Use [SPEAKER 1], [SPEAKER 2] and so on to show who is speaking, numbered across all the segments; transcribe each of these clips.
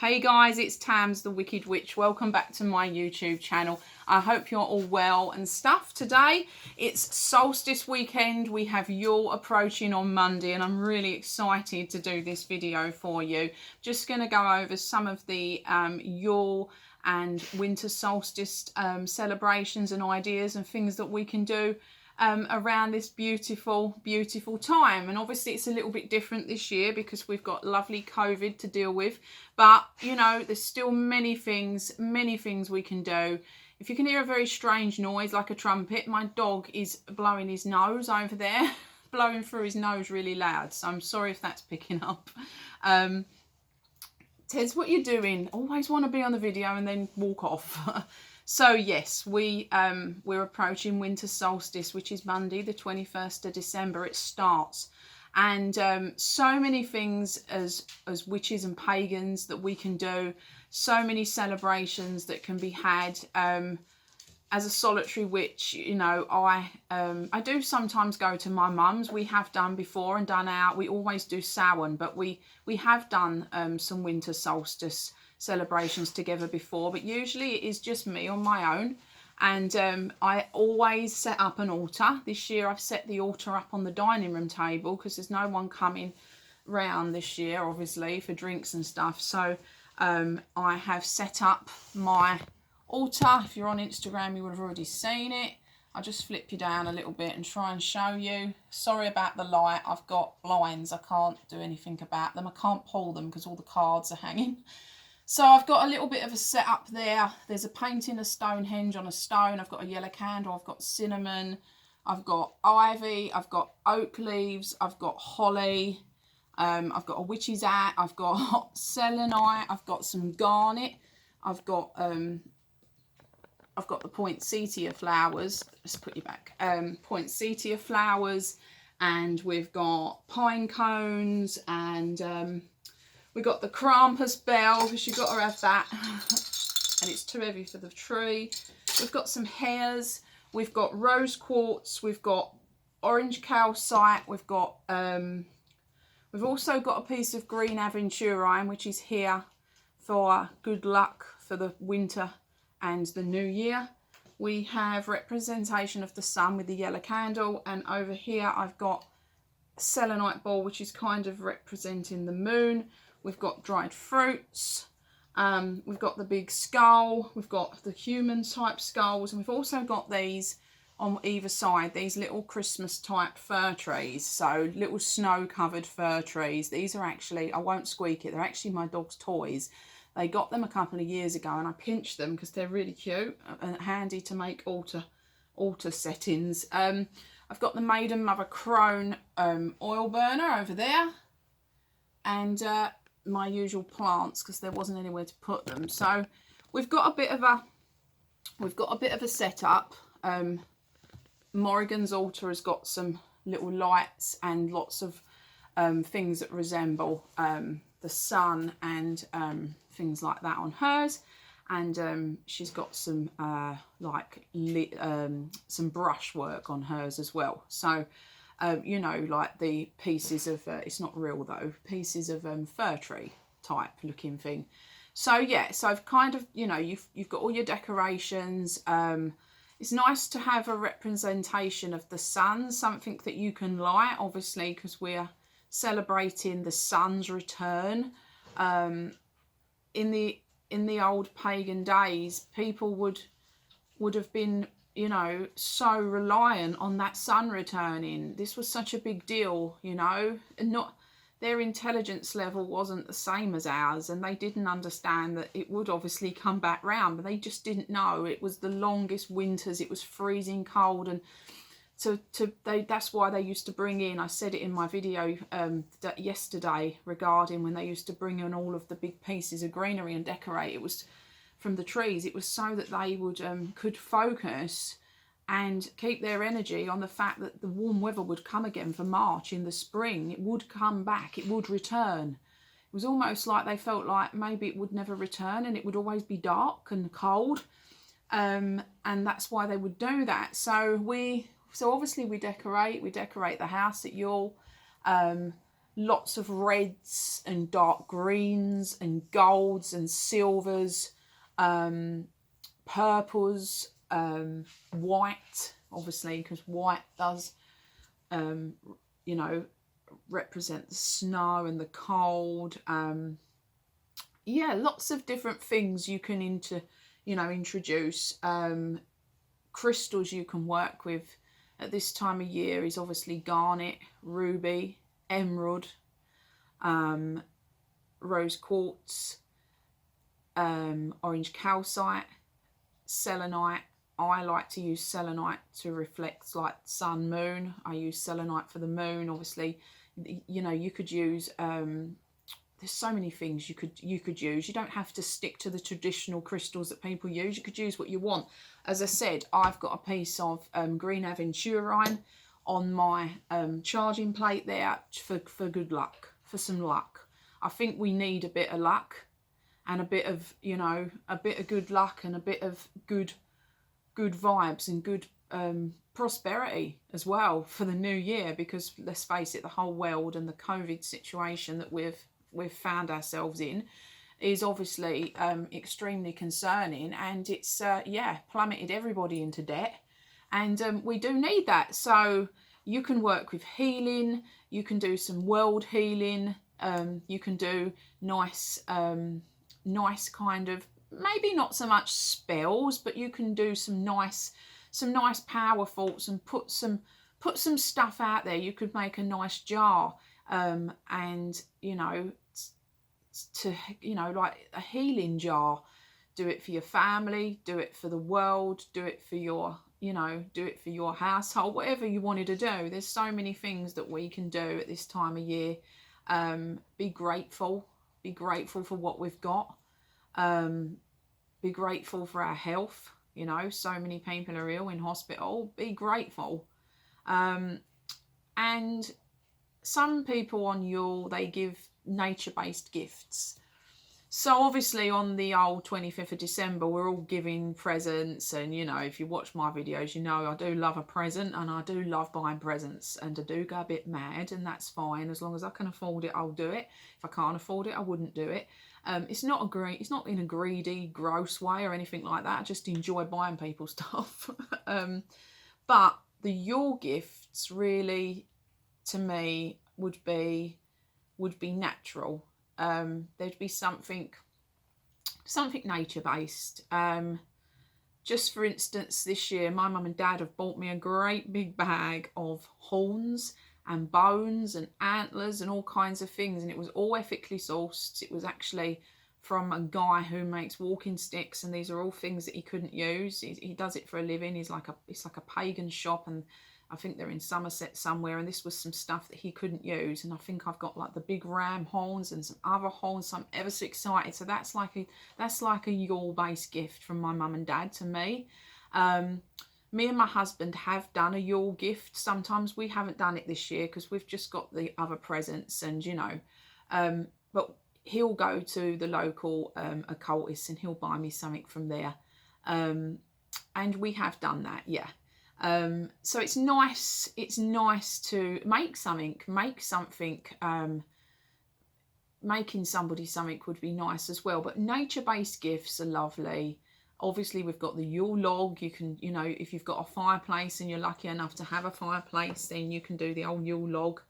[SPEAKER 1] Hey guys, it's Tams the Wicked Witch. Welcome back to my YouTube channel. I hope you're all well and stuff. Today it's solstice weekend. We have Yule approaching on Monday and I'm really excited to do this video for you. Just going to go over some of the Yule and winter solstice celebrations and ideas and things that we can do around this beautiful time. And obviously it's a little bit different this year because we've got lovely COVID to deal with, but you know, there's still many things we can do. If you can hear a very strange noise like a trumpet, my dog is blowing his nose over there blowing through his nose really loud, so I'm sorry if that's picking up. Tez, what you doing? Always want to be on the video and then walk off. So yes, we're approaching winter solstice, which is Monday, the 21st of December. It starts, and so many things as witches and pagans that we can do. So many celebrations that can be had. As a solitary witch, you know, I do sometimes go to my mum's. We have done before and done out. We always do Samhain, but we have done some winter solstice celebrations together before, but usually it is just me on my own. And I always set up an altar. This year I've set the altar up on the dining room table because there's no one coming round this year, obviously, for drinks and stuff. So I have set up my altar. If you're on Instagram, you would have already seen it. I'll just flip you down a little bit and try and show you. Sorry about the light. I've got blinds. I can't do anything about them. I can't pull them because all the cards are hanging. So I've got a little bit of a setup there. There's a painting of Stonehenge on a stone. I've got a yellow candle. I've got cinnamon. I've got ivy. I've got oak leaves. I've got holly. I've got a witch's hat. I've got selenite. I've got some garnet. I've got the poinsettia flowers. Let's put you back. Poinsettia flowers, and we've got pine cones, and we got the Krampus bell because you've got to have that, and it's too heavy for the tree. We've got some hairs. We've got rose quartz. We've got orange calcite. We've also got a piece of green aventurine, which is here for good luck for the winter and the new year. We have representation of the sun with the yellow candle, and over here I've got a selenite ball, which is kind of representing the moon. We've got dried fruits, we've got the big skull, we've got the human type skulls, and we've also got these on either side, these little Christmas type fir trees, so little snow covered fir trees. These are actually, I won't squeak it, they're actually my dog's toys. They got them a couple of years ago and I pinched them because they're really cute and handy to make altar settings. I've got the Maiden Mother Crone oil burner over there, and my usual plants because there wasn't anywhere to put them. So we've got a bit of a setup. Morrigan's altar has got some little lights and lots of things that resemble the sun and things like that on hers, and she's got some some brush work on hers as well. So you know, like the pieces of it's not real though, pieces of fir tree type looking thing. So yeah, so I've kind of, you know, you've got all your decorations. It's nice to have a representation of the sun, something that you can light, obviously, because we're celebrating the sun's return. In the old pagan days, people would have been, you know, so reliant on that sun returning. This was such a big deal, you know, and their intelligence level wasn't the same as ours, and they didn't understand that it would obviously come back round, but they just didn't know. It was the longest winters, it was freezing cold, and that's why they used to bring in, I said it in my video yesterday regarding when they used to bring in all of the big pieces of greenery and decorate. It was from the trees. It was so that they would could focus and keep their energy on the fact that the warm weather would come again for March in the spring. It would come back, it would return. It was almost like they felt like maybe it would never return and it would always be dark and cold, and that's why they would do that. So obviously we decorate the house at Yule. lots of reds and dark greens and golds and silvers, purples, white, obviously, because white does, you know, represent the snow and the cold. Yeah, lots of different things you can introduce. Crystals you can work with at this time of year is obviously garnet, ruby, emerald, rose quartz, orange calcite, selenite. I like to use selenite to reflect like sun, moon. I use selenite for the moon. Obviously, you know, you could use, there's so many things you could use. You don't have to stick to the traditional crystals that people use. You could use what you want. As I said, I've got a piece of green aventurine on my charging plate there for good luck, for some luck. I think we need a bit of luck and a bit of, you know, a bit of good luck and a bit of good vibes and good prosperity as well for the new year, because let's face it, the whole world and the COVID situation that we've found ourselves in is obviously extremely concerning, and it's plummeted everybody into debt, and we do need that. So you can work with healing, you can do some world healing, you can do nice kind of, maybe not so much spells, but you can do some nice power thoughts and put some stuff out there. You could make a nice jar, and you know, to, you know, like a healing jar. Do it for your family, do it for the world, do it for your, you know, do it for your household, whatever you wanted to do. There's so many things that we can do at this time of year. Be grateful for what we've got. Be grateful for our health. You know, so many people are ill in hospital. Be grateful. And some people on Yule, they give nature-based gifts. So obviously on the old 25th of December, we're all giving presents. And, you know, if you watch my videos, you know I do love a present, and I do love buying presents, and I do go a bit mad, and that's fine. As long as I can afford it, I'll do it. If I can't afford it, I wouldn't do it. It's not in a greedy, gross way or anything like that. I just enjoy buying people stuff. But the Yule gifts really, to me, would be natural. There'd be something nature based. Just for instance, this year my mum and dad have bought me a great big bag of horns and bones and antlers and all kinds of things, and it was all ethically sourced. It was actually from a guy who makes walking sticks, and these are all things that he couldn't use. He does it for a living. It's like a pagan shop, and I think they're in Somerset somewhere, and this was some stuff that he couldn't use. And I think I've got like the big ram horns and some other horns, so I'm ever so excited. So that's like a Yule based gift from my mum and dad to me. Me and my husband have done a Yule gift. Sometimes we haven't done it this year because we've just got the other presents, and you know, but he'll go to the local occultist and he'll buy me something from there, and we have done that, yeah. So it's nice to make something. Making somebody something would be nice as well, but nature-based gifts are lovely. Obviously we've got the Yule log. You can, you know, if you've got a fireplace and you're lucky enough to have a fireplace, then you can do the old Yule log,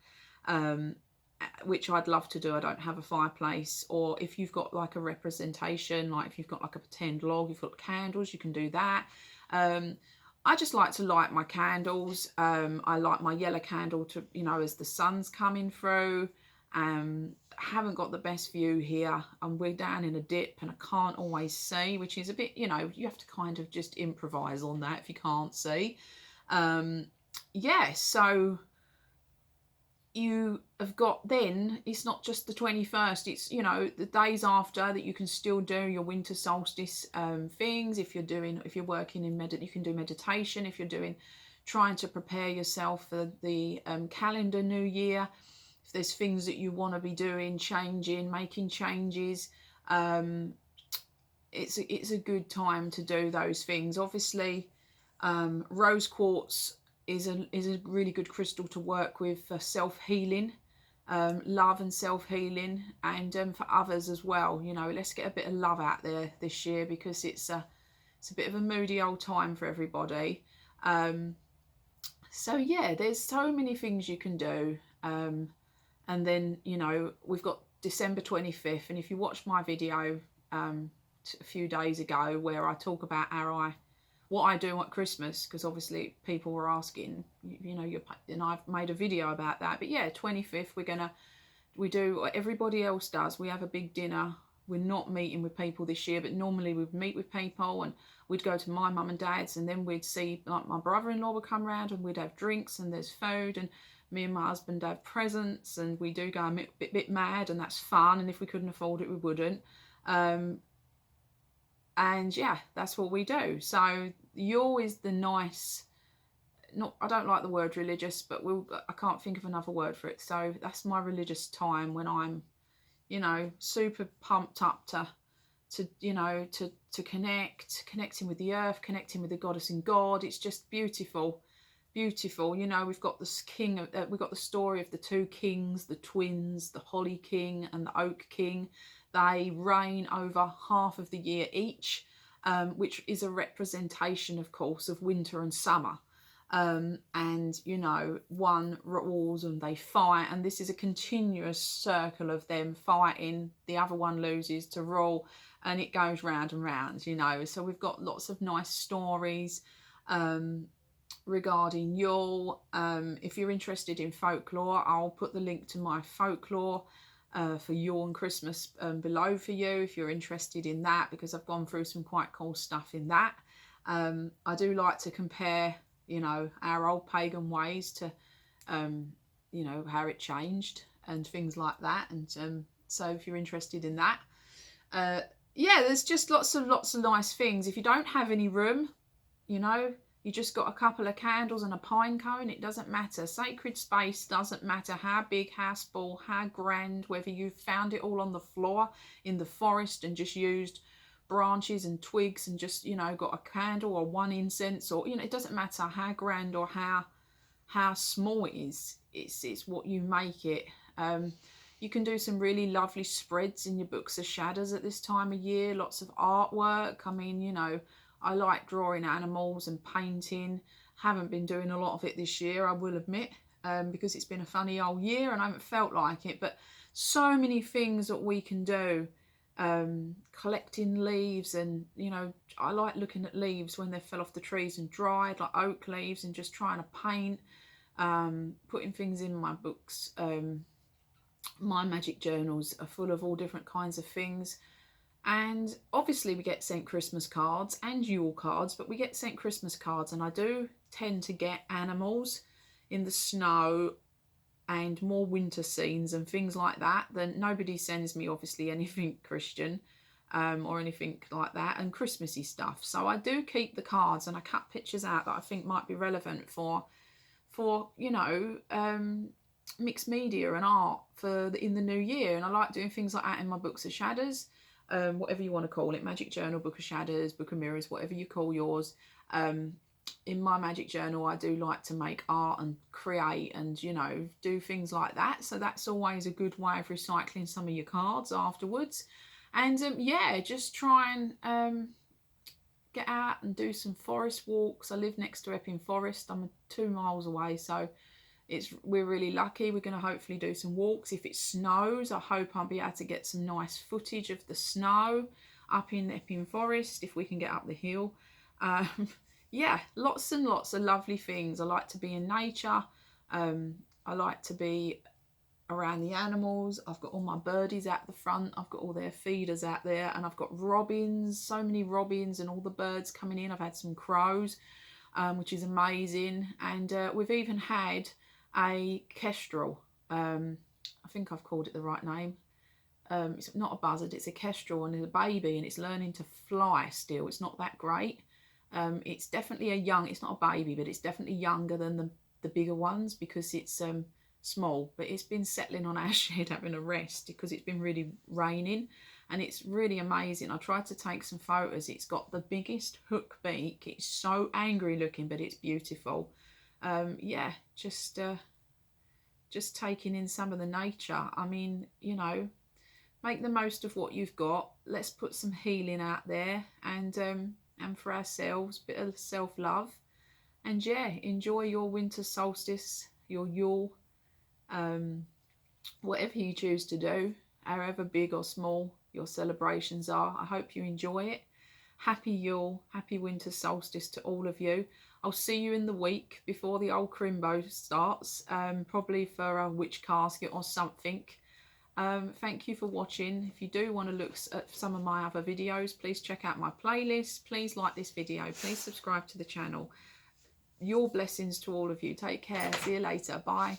[SPEAKER 1] which I'd love to do. I don't have a fireplace. Or if you've got like a representation, like if you've got like a pretend log, you've got candles, you can do that. I just like to light my candles. I light my yellow candle to, you know, as the sun's coming through. I haven't got the best view here, and we're down in a dip and I can't always see, which is a bit, you know, you have to kind of just improvise on that if you can't see. Yeah, so you have got, then it's not just the 21st, it's, you know, the days after that you can still do your winter solstice things. If you're working in you can do meditation. If you're trying to prepare yourself for the calendar new year, if there's things that you want to be doing, making changes, it's a good time to do those things. Obviously, rose quartz is a really good crystal to work with for self-healing. love and self-healing, and for others as well. You know, let's get a bit of love out there this year, because it's a bit of a moody old time for everybody. So yeah, there's so many things you can do. And then, you know, we've got December 25th, and if you watched my video a few days ago where I talk about what I do at Christmas, because obviously people were asking, you know, and I've made a video about that. But yeah, 25th, we do what everybody else does. We have a big dinner. We're not meeting with people this year, but normally we'd meet with people, and we'd go to my mum and dad's, and then we'd see, like, my brother-in-law would come round, and we'd have drinks, and there's food, and me and my husband have presents, and we do go a bit mad, and that's fun. And if we couldn't afford it, we wouldn't. And yeah, that's what we do. So Yule is the nice, I don't like the word religious, but I can't think of another word for it. So that's my religious time, when I'm, you know, super pumped up to you know, to connecting with the earth, connecting with the goddess and God. It's just beautiful. Beautiful. You know, we've got this we've got the story of the two kings, the twins, the Holly King and the Oak King. They reign over half of the year each, which is a representation, of course, of winter and summer. And, you know, one rules and they fight, and this is a continuous circle of them fighting. The other one loses to rule, and it goes round and round, you know. So we've got lots of nice stories regarding Yule. If you're interested in folklore, I'll put the link to my folklore for Yule and Christmas below for you, if you're interested in that, because I've gone through some quite cool stuff in that. I do like to compare, you know, our old pagan ways to, you know, how it changed and things like that. And so if you're interested in that, yeah, there's just lots of nice things. If you don't have any room, you know, you just got a couple of candles and a pine cone, it doesn't matter. Sacred space doesn't matter how big, how small, how grand, whether you've found it all on the floor in the forest and just used branches and twigs and just, you know, got a candle or one incense, or, you know, it doesn't matter how grand or how small it is. It's what you make it. You can do some really lovely spreads in your books of shadows at this time of year. Lots of artwork. I mean, you know, I like drawing animals and painting. Haven't been doing a lot of it this year, I will admit, because it's been a funny old year and I haven't felt like it. But so many things that we can do. Collecting leaves, and, you know, I like looking at leaves when they fell off the trees and dried, like oak leaves, and just trying to paint, putting things in my books. My magic journals are full of all different kinds of things. And obviously we get sent Christmas cards and Yule cards, but we get sent Christmas cards, and I do tend to get animals in the snow and more winter scenes and things like that. Then nobody sends me obviously anything Christian or anything like that, and Christmassy stuff. So I do keep the cards, and I cut pictures out that I think might be relevant for you know, mixed media and art in the new year. And I like doing things like that in my books of shadows. Whatever you want to call it, magic journal, book of shadows, book of mirrors, whatever you call yours. In my magic journal, I do like to make art and create and, you know, do things like that. So that's always a good way of recycling some of your cards afterwards. And yeah, just try and get out and do some forest walks. I live next to Epping Forest. I'm 2 miles away, so we're really lucky. We're going to hopefully do some walks. If it snows, I hope I'll be able to get some nice footage of the snow up in Epping Forest, if we can get up the hill. Yeah, lots and lots of lovely things. I like to be in nature. I like to be around the animals. I've got all my birdies out the front. I've got all their feeders out there, and I've got robins, so many robins, and all the birds coming in. I've had some crows, which is amazing. And we've even had a kestrel. I think I've called it the right name. It's not a buzzard, it's a kestrel, and it's a baby, and it's learning to fly still. It's not that great. It's definitely it's not a baby, but it's definitely younger than the bigger ones, because it's small. But it's been settling on our shed having a rest because it's been really raining, and it's really amazing. I tried to take some photos. It's got the biggest hook beak. It's so angry looking, but it's beautiful. Yeah, just just taking in some of the nature. I mean, you know, make the most of what you've got. Let's put some healing out there, and for ourselves, a bit of self-love. And yeah, enjoy your winter solstice, your Yule, whatever you choose to do, however big or small your celebrations are. I hope you enjoy it. Happy Yule, happy winter solstice to all of you. I'll see you in the week before the old Crimbo starts, probably for a witch casket or something. Thank you for watching. If you do want to look at some of my other videos, please check out my playlist. Please like this video. Please subscribe to the channel. Your blessings to all of you. Take care. See you later. Bye.